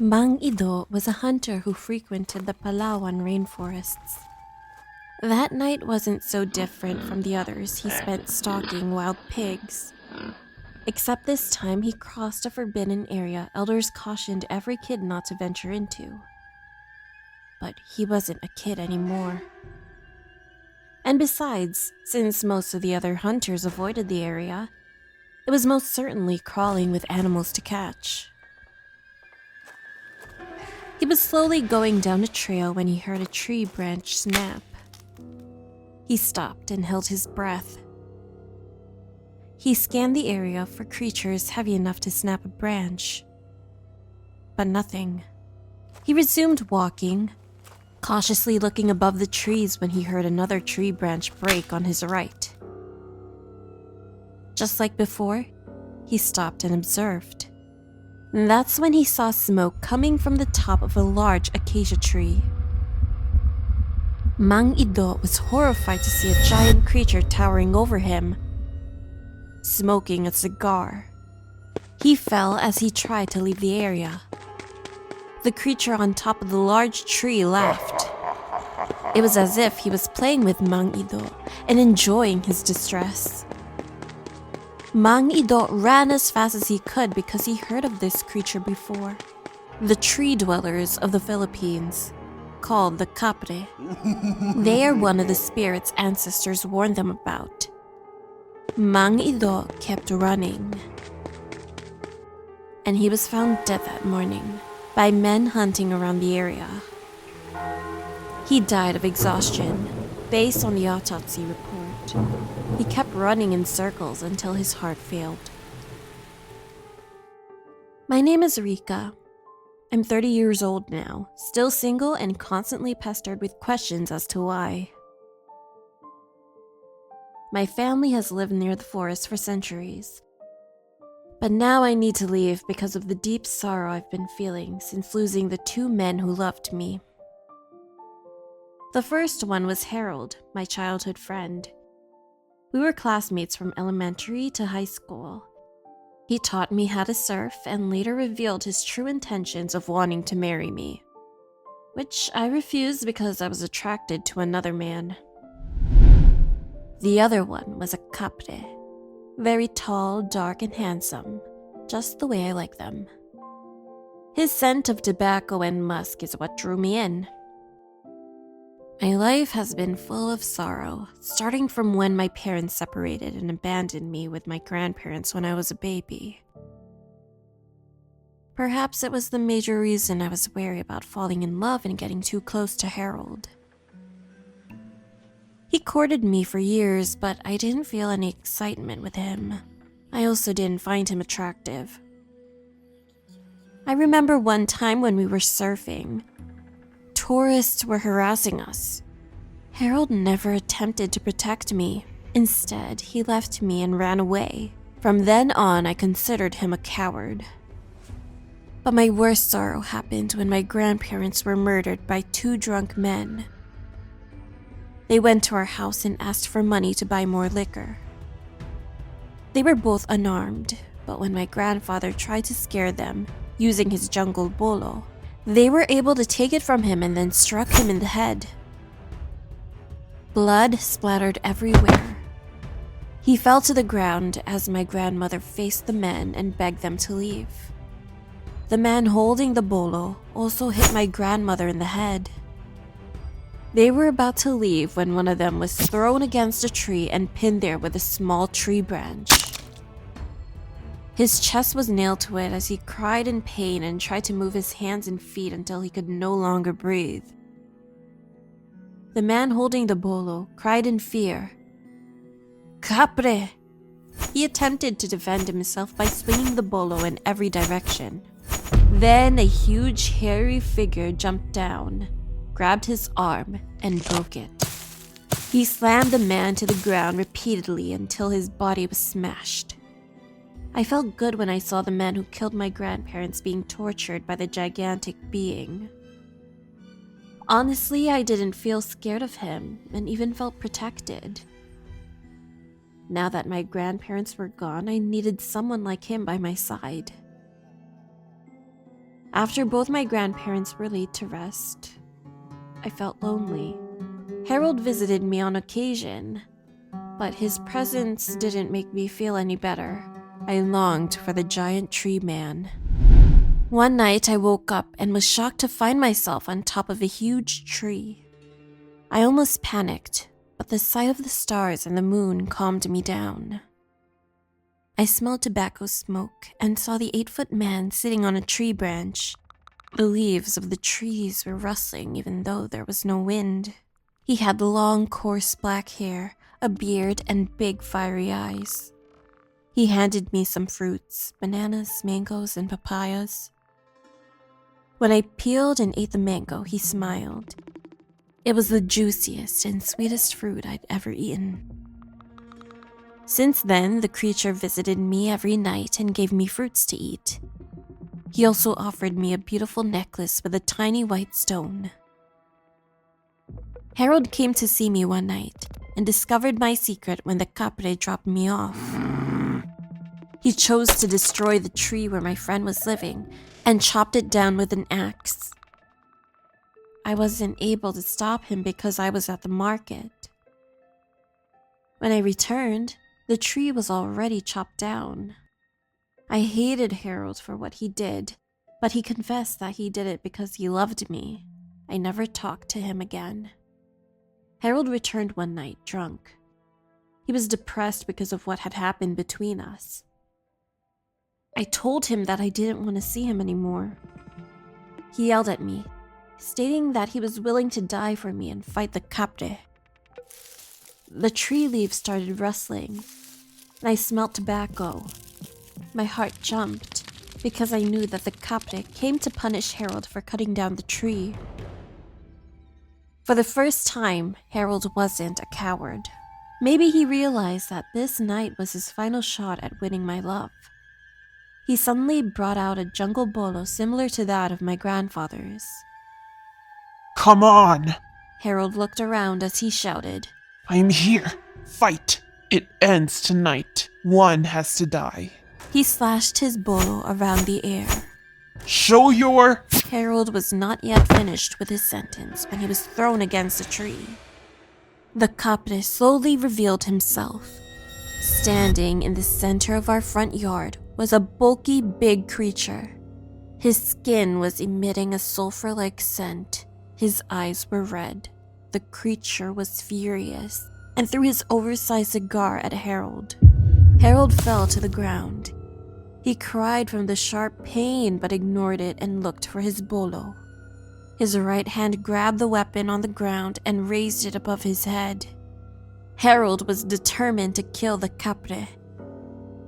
Mang Ido was a hunter who frequented the Palawan rainforests. That night wasn't so different from the others he spent stalking wild pigs. Except this time he crossed a forbidden area elders cautioned every kid not to venture into. But he wasn't a kid anymore. And besides, since most of the other hunters avoided the area, it was most certainly crawling with animals to catch. He was slowly going down a trail when he heard a tree branch snap. He stopped and held his breath. He scanned the area for creatures heavy enough to snap a branch. But nothing. He resumed walking, cautiously looking above the trees when he heard another tree branch break on his right. Just like before, he stopped and observed. That's when he saw smoke coming from the top of a large acacia tree. Mang Ido was horrified to see a giant creature towering over him, smoking a cigar. He fell as he tried to leave the area. The creature on top of the large tree laughed. It was as if he was playing with Mang Ido and enjoying his distress. Mang Ido ran as fast as he could because he heard of this creature before. The tree dwellers of the Philippines, called the Kapre. They are one of the spirits ancestors warned them about. Mang Ido kept running. And he was found dead that morning by men hunting around the area. He died of exhaustion, based on the autopsy report. He kept running in circles until his heart failed. My name is Rika. I'm 30 years old now, still single and constantly pestered with questions as to why. My family has lived near the forest for centuries. But now I need to leave because of the deep sorrow I've been feeling since losing the two men who loved me. The first one was Harold, my childhood friend. We were classmates from elementary to high school. He taught me how to surf and later revealed his true intentions of wanting to marry me, which I refused because I was attracted to another man. The other one was a Kapre, very tall, dark, and handsome, just the way I like them. His scent of tobacco and musk is what drew me in. My life has been full of sorrow, starting from when my parents separated and abandoned me with my grandparents when I was a baby. Perhaps it was the major reason I was wary about falling in love and getting too close to Harold. He courted me for years, but I didn't feel any excitement with him. I also didn't find him attractive. I remember one time when we were surfing. Tourists were harassing us. Harold never attempted to protect me. Instead, he left me and ran away. From then on, I considered him a coward. But my worst sorrow happened when my grandparents were murdered by two drunk men. They went to our house and asked for money to buy more liquor. They were both unarmed, but when my grandfather tried to scare them using his jungle bolo, they were able to take it from him and then struck him in the head. Blood splattered everywhere. He fell to the ground as my grandmother faced the men and begged them to leave. The man holding the bolo also hit my grandmother in the head. They were about to leave when one of them was thrown against a tree and pinned there with a small tree branch. His chest was nailed to it as he cried in pain and tried to move his hands and feet until he could no longer breathe. The man holding the bolo cried in fear. Kapre! He attempted to defend himself by swinging the bolo in every direction. Then a huge hairy figure jumped down, grabbed his arm, and broke it. He slammed the man to the ground repeatedly until his body was smashed. I felt good when I saw the man who killed my grandparents being tortured by the gigantic being. Honestly, I didn't feel scared of him and even felt protected. Now that my grandparents were gone, I needed someone like him by my side. After both my grandparents were laid to rest, I felt lonely. Harold visited me on occasion, but his presence didn't make me feel any better. I longed for the giant tree man. One night I woke up and was shocked to find myself on top of a huge tree. I almost panicked, but the sight of the stars and the moon calmed me down. I smelled tobacco smoke and saw the 8-foot man sitting on a tree branch. The leaves of the trees were rustling even though there was no wind. He had long, coarse black hair, a beard, and big, fiery eyes. He handed me some fruits, bananas, mangoes, and papayas. When I peeled and ate the mango, he smiled. It was the juiciest and sweetest fruit I'd ever eaten. Since then, the creature visited me every night and gave me fruits to eat. He also offered me a beautiful necklace with a tiny white stone. Harold came to see me one night and discovered my secret when the Kapre dropped me off. He chose to destroy the tree where my friend was living and chopped it down with an axe. I wasn't able to stop him because I was at the market. When I returned, the tree was already chopped down. I hated Harold for what he did, but he confessed that he did it because he loved me. I never talked to him again. Harold returned one night, drunk. He was depressed because of what had happened between us. I told him that I didn't want to see him anymore. He yelled at me, stating that he was willing to die for me and fight the Kapre. The tree leaves started rustling, and I smelled tobacco. My heart jumped because I knew that the Kapre came to punish Harold for cutting down the tree. For the first time, Harold wasn't a coward. Maybe he realized that this night was his final shot at winning my love. He suddenly brought out a jungle bolo similar to that of my grandfather's. Come on! Harold looked around as he shouted. I'm here. Fight! It ends tonight. One has to die. He slashed his bolo around the air. Show your... Harold was not yet finished with his sentence when he was thrown against a tree. The Kapre slowly revealed himself. Standing in the center of our front yard was a bulky, big creature. His skin was emitting a sulfur-like scent. His eyes were red. The creature was furious and threw his oversized cigar at Harold. Harold fell to the ground. He cried from the sharp pain but ignored it and looked for his bolo. His right hand grabbed the weapon on the ground and raised it above his head. Harold was determined to kill the Kapre.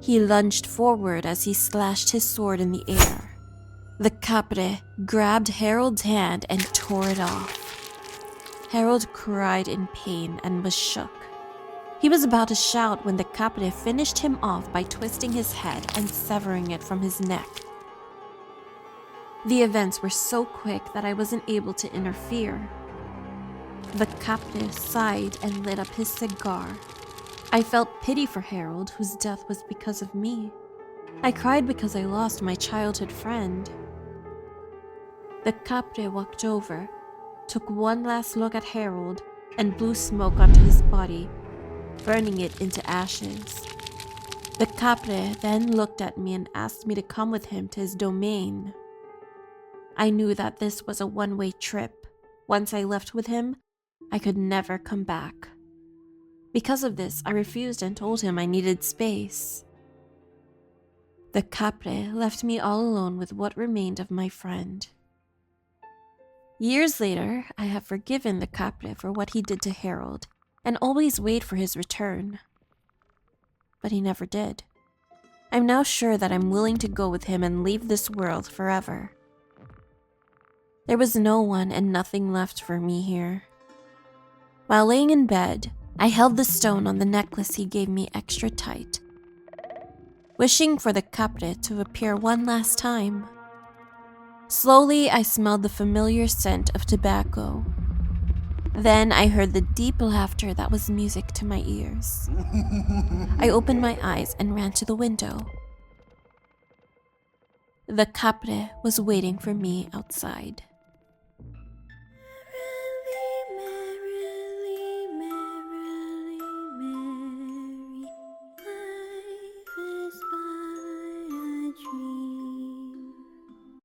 He lunged forward as he slashed his sword in the air. The Kapre grabbed Harold's hand and tore it off. Harold cried in pain and was shook. He was about to shout when the Kapre finished him off by twisting his head and severing it from his neck. The events were so quick that I wasn't able to interfere. The Kapre sighed and lit up his cigar. I felt pity for Harold, whose death was because of me. I cried because I lost my childhood friend. The Kapre walked over, took one last look at Harold, and blew smoke onto his body, burning it into ashes. The Kapre then looked at me and asked me to come with him to his domain. I knew that this was a one-way trip. Once I left with him, I could never come back. Because of this, I refused and told him I needed space. The Kapre left me all alone with what remained of my friend. Years later, I have forgiven the Kapre for what he did to Harold and always wait for his return. But he never did. I'm now sure that I'm willing to go with him and leave this world forever. There was no one and nothing left for me here. While laying in bed, I held the stone on the necklace he gave me extra tight, wishing for the Kapre to appear one last time. Slowly, I smelled the familiar scent of tobacco. Then I heard the deep laughter that was music to my ears. I opened my eyes and ran to the window. The Kapre was waiting for me outside.